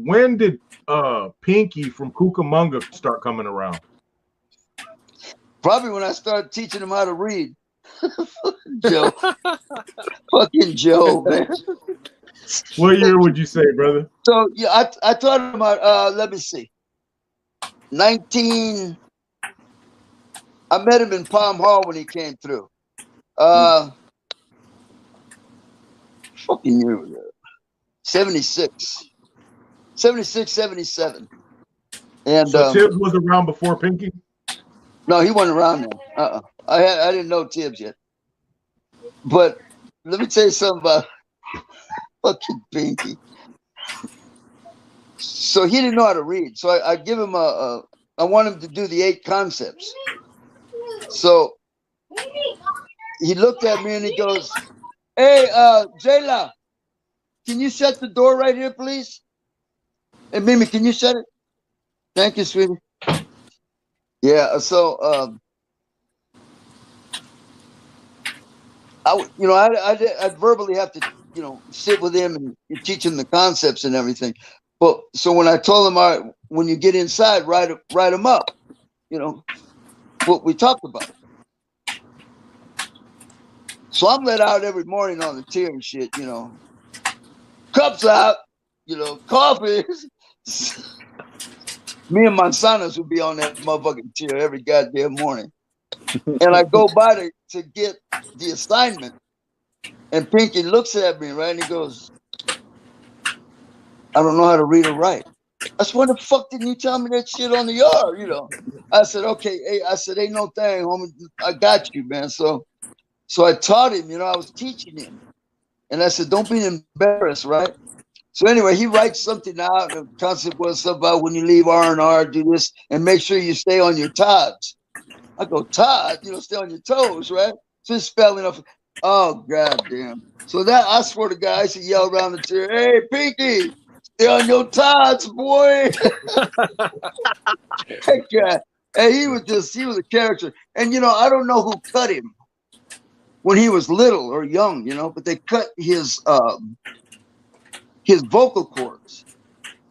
when did Pinky from Cucamonga start coming around? Probably when I started teaching him how to read. Joe. Fucking Joe, man. What year would you say, brother? So yeah, I taught him about let me see. 19 I met him in Palm Hall when he came through. Fucking year was that? 76. 76, 77. And so Tibbs was around before Pinky? No, he wasn't around then. I didn't know Tibbs yet. But let me tell you something about fucking Pinky. So he didn't know how to read. So I give him I want him to do the 8 concepts. So he looked at me and he goes, "Hey, Jayla, can you shut the door right here, please? Hey, Mimi, can you shut it? Thank you, sweetie." Yeah, so I'd verbally have to, sit with him and teach him the concepts and everything. But so when I told him, all right, when you get inside, write them up, what we talked about. So I'm let out every morning on the tier and shit, cups out, coffee. Me and Manzanas would be on that motherfucking tier every goddamn morning. And I go by to get the assignment. And Pinky looks at me, right? And he goes, "I don't know how to read or write." I said, "Why the fuck didn't you tell me that shit on the yard?" I said, "Okay." Hey, I said, "Ain't no thing, homie. I got you, man." So I taught him, I was teaching him. And I said, "Don't be embarrassed, right?" So anyway, he writes something out. The concept was something about when you leave R&R, do this, and make sure you stay on your tods. I go, "Todd, stay on your toes, right?" So he's spelling off. Oh, goddamn. So that, I swear to God, I used to yell around the chair, "Hey, Pinky, stay on your tods, boy." That guy. And he was a character. And, I don't know who cut him when he was little or young, but they cut his vocal cords.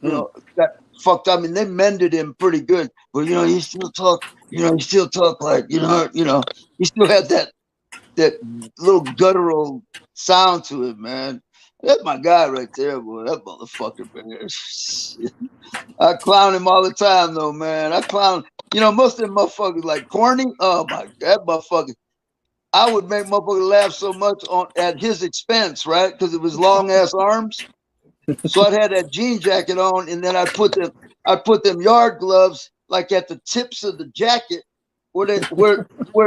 That fucked up. I mean, they mended him pretty good, but he still talk. He still talk like he still had that little guttural sound to it, man. That's my guy right there, boy. That motherfucker, man. I clown him all the time, though, man. I clown. Most of them motherfuckers like corny. Oh my God, that motherfucker. I would make motherfuckers laugh so much at his expense, right? Because it was long ass arms. So I'd have that jean jacket on, and then I'd put them yard gloves like at the tips of the jacket, where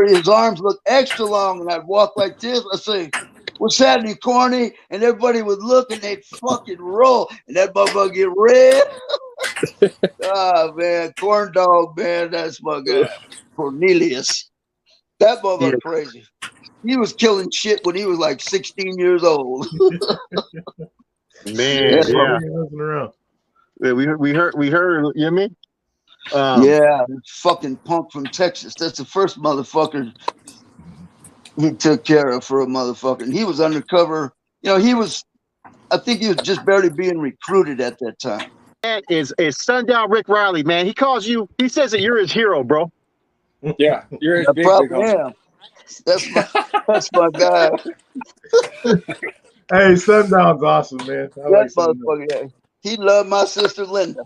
his arms look extra long, and I'd walk like this. I'd say, "What's happening, corny?" And everybody would look, and they'd fucking roll, and that motherfucker get red. Oh man, corn dog, man, that's my guy, Cornelius. That motherfucker crazy. He was killing shit when he was like 16 years old. Man, yeah. We heard. You know what I mean? Yeah, fucking punk from Texas. That's the first motherfucker he took care of for a motherfucker. And he was undercover. I think he was just barely being recruited at that time. That is Sundown Rick Riley, man. He calls you. He says that you're his hero, bro. Yeah, you're his big yeah. That's my guy. Hey, Sundown's awesome, man. I like motherfucker. Yeah. He loved my sister Linda.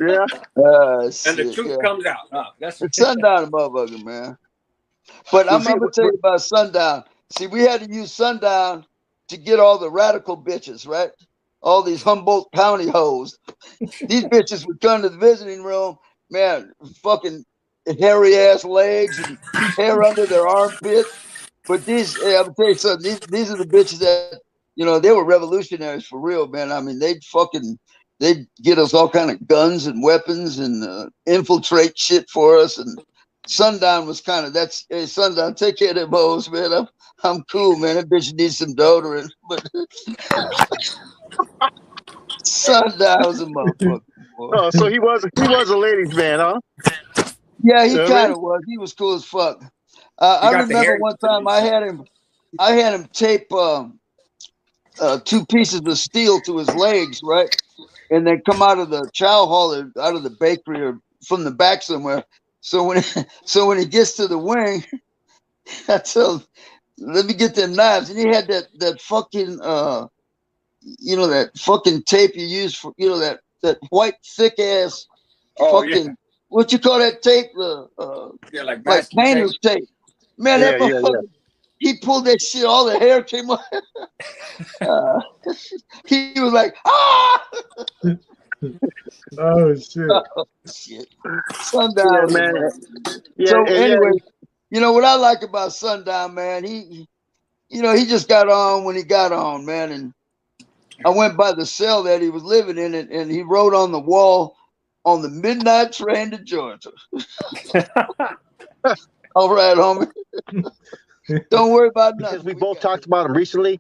Yeah. And the truth comes out. That's Sundown, motherfucker, man. But I'm gonna tell you about Sundown. See, we had to use Sundown to get all the radical bitches, right? All these Humboldt County hoes. These bitches would come to the visiting room, man, fucking hairy ass legs and hair under their armpits. But I'm gonna tell you something. These are the bitches that they were revolutionaries for real, man. I mean, they'd get us all kind of guns and weapons and infiltrate shit for us. And Sundown was kind of hey, Sundown, take care of them hoes, man. I'm cool, man. That bitch needs some deodorant. But Sundown was a motherfucker. Oh, so he was a ladies' man, huh? Yeah, he kind of was. He was cool as fuck. I remember one time I had him tape 2 pieces of steel to his legs, right? And then come out of the chow hall or out of the bakery or from the back somewhere. So when he gets to the wing, I tell him, let me get them knives. And he had that fucking that fucking tape you use for that white thick ass fucking what you call that tape? Like painter's tape. Man, that motherfucker. He pulled that shit. All the hair came off. He was like, ah! Oh shit! Oh, shit. Sundown, yeah, man. So anyway, what I like about Sundown, man, he just got on when he got on, man, and I went by the cell that he was living in, and he wrote on the wall, "On the midnight train to Georgia." All right, homie. Don't worry about nothing. Because we both talked about him recently.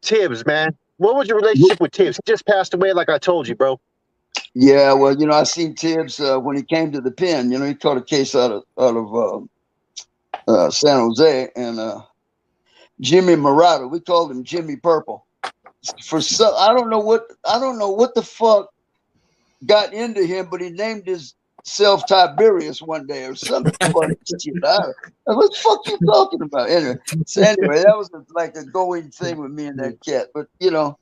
Tibbs, man. What was your relationship with Tibbs? He just passed away, like I told you, bro. Yeah, well, I seen Tibbs when he came to the pen. He caught a case out of San Jose, and Jimmy Murata. We called him Jimmy Purple. I don't know what the fuck got into him, but he named himself Tiberius one day or something funny shit. What the fuck you talking about? Anyway, that was like a going thing with me and that cat. But I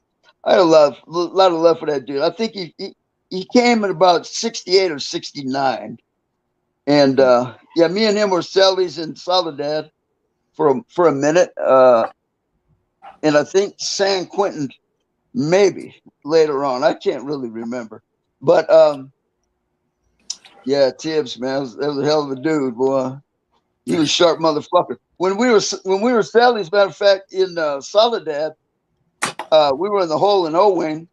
had a lot of love for that dude. I think he came at about 68 or 69, and me and him were cellies in Soledad for a minute, and I think San Quentin maybe later on. I can't really remember, but Tibbs, man, that was a hell of a dude, boy. He was a sharp motherfucker. When we were cellies, matter of fact, in Soledad, we were in the hole in O-wing.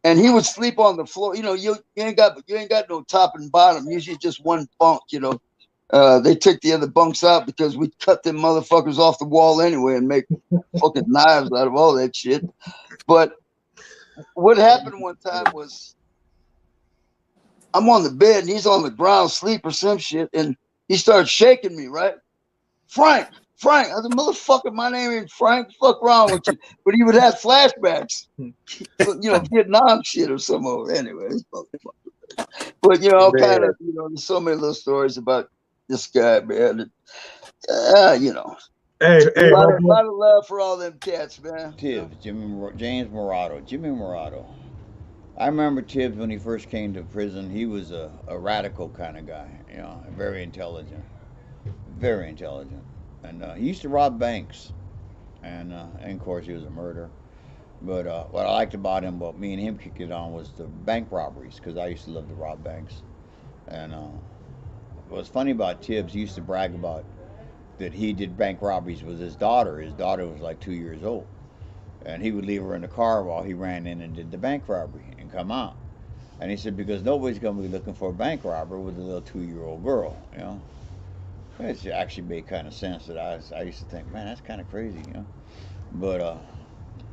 And he would sleep on the floor. You ain't got no top and bottom. Usually just one bunk. They took the other bunks out because we cut them motherfuckers off the wall anyway and make fucking knives out of all that shit. But what happened one time was I'm on the bed and he's on the ground asleep or some shit, and he started shaking me. Right, Frank. I said, motherfucker, my name ain't Frank. What the fuck wrong with you? But he would have flashbacks, Vietnam shit or some more. Anyway, but all kind of, there's so many little stories about this guy, man. Hey, a lot of love for all them cats, man. Tibbs, James Murato, Jimmy Murato. I remember Tibbs when he first came to prison. He was a radical kind of guy, very intelligent, and he used to rob banks, and of course he was a murderer. But what I liked about him, what me and him kicked it on, was the bank robberies, because I used to love to rob banks. And what's funny about Tibbs, he used to brag about that he did bank robberies with his daughter. His daughter was like 2 years old, and he would leave her in the car while he ran in and did the bank robbery and come out. And he said, because nobody's going to be looking for a bank robber with a little 2-year-old girl, It actually made kind of sense. That I used to think, man, that's kind of crazy, But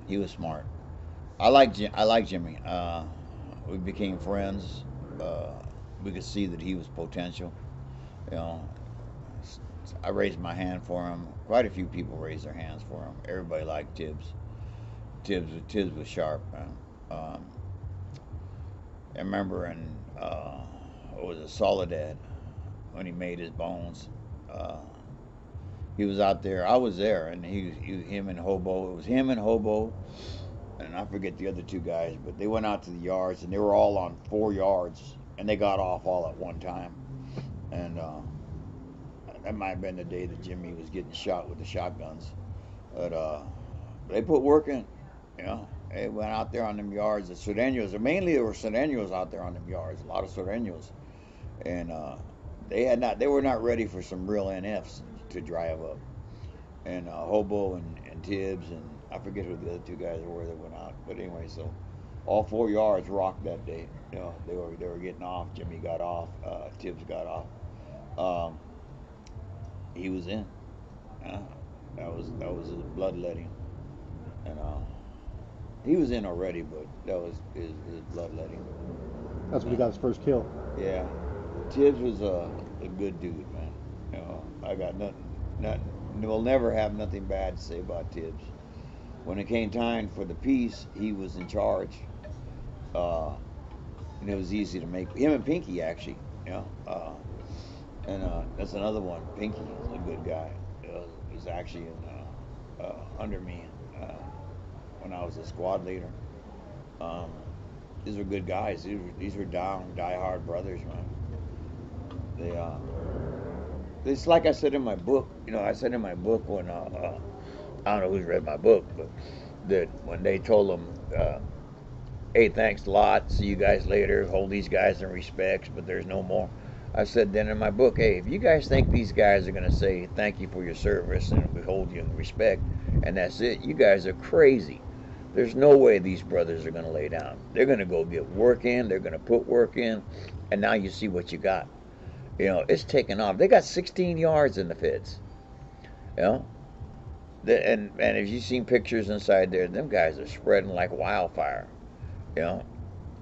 he was smart. I like Jimmy. We became friends. We could see that he was potential. I raised my hand for him. Quite a few people raised their hands for him. Everybody liked Tibbs. Tibbs was sharp, man. I remember in Soledad, when he made his bones. He was out there. I was there, and him and Hobo. It was him and Hobo, and I forget the other 2 guys, but they went out to the yards, and they were all on 4 yards, and they got off all at one time. And that might have been the day that Jimmy was getting shot with the shotguns. But they put work in, They went out there on them yards. The Sureños, mainly there were Sureños out there on them yards. A lot of Sureños, and they were not ready for some real NFs to drive up. And Hobo and Tibbs, and I forget who the other 2 guys were that went out. But anyway, so all 4 yards rocked that day. They were getting off. Jimmy got off. Tibbs got off. He was in. That was his bloodletting, and he was in already, but that was his bloodletting. That's when he got his first kill. Yeah, Tibbs was a good dude, man. I got nothing. We'll never have nothing bad to say about Tibbs. When it came time for the peace, he was in charge. Uh, and it was easy to make him and Pinky actually. You know, and that's another one. Pinky is a good guy. He's actually under me when I was a squad leader. Um, these were good guys. These were die-hard brothers, man. They it's like I said in my book. You know, I said in my book when I don't know who's read my book, but that when they told them, "Hey, thanks a lot. See you guys later. Hold these guys in respect, but there's no more." I said then in my book, "Hey, if you guys think these guys are gonna say thank you for your service and we hold you in respect, and that's it, you guys are crazy. There's no way these brothers are gonna lay down. They're gonna go get work in. They're gonna put work in, and now you see what you got. You know, it's taken off. They got 16 yards in the feds. You know." And if you've seen pictures inside there, them guys are spreading like wildfire, you know.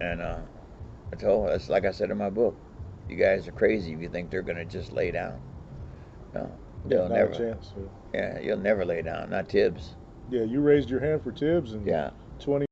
And I told that's like I said in my book, you guys are crazy if you think they're gonna just lay down. No, Yeah, they'll not never. a chance. Yeah, you'll never lay down. Not Tibbs. Yeah, you raised your hand for Tibbs, and Yeah. 20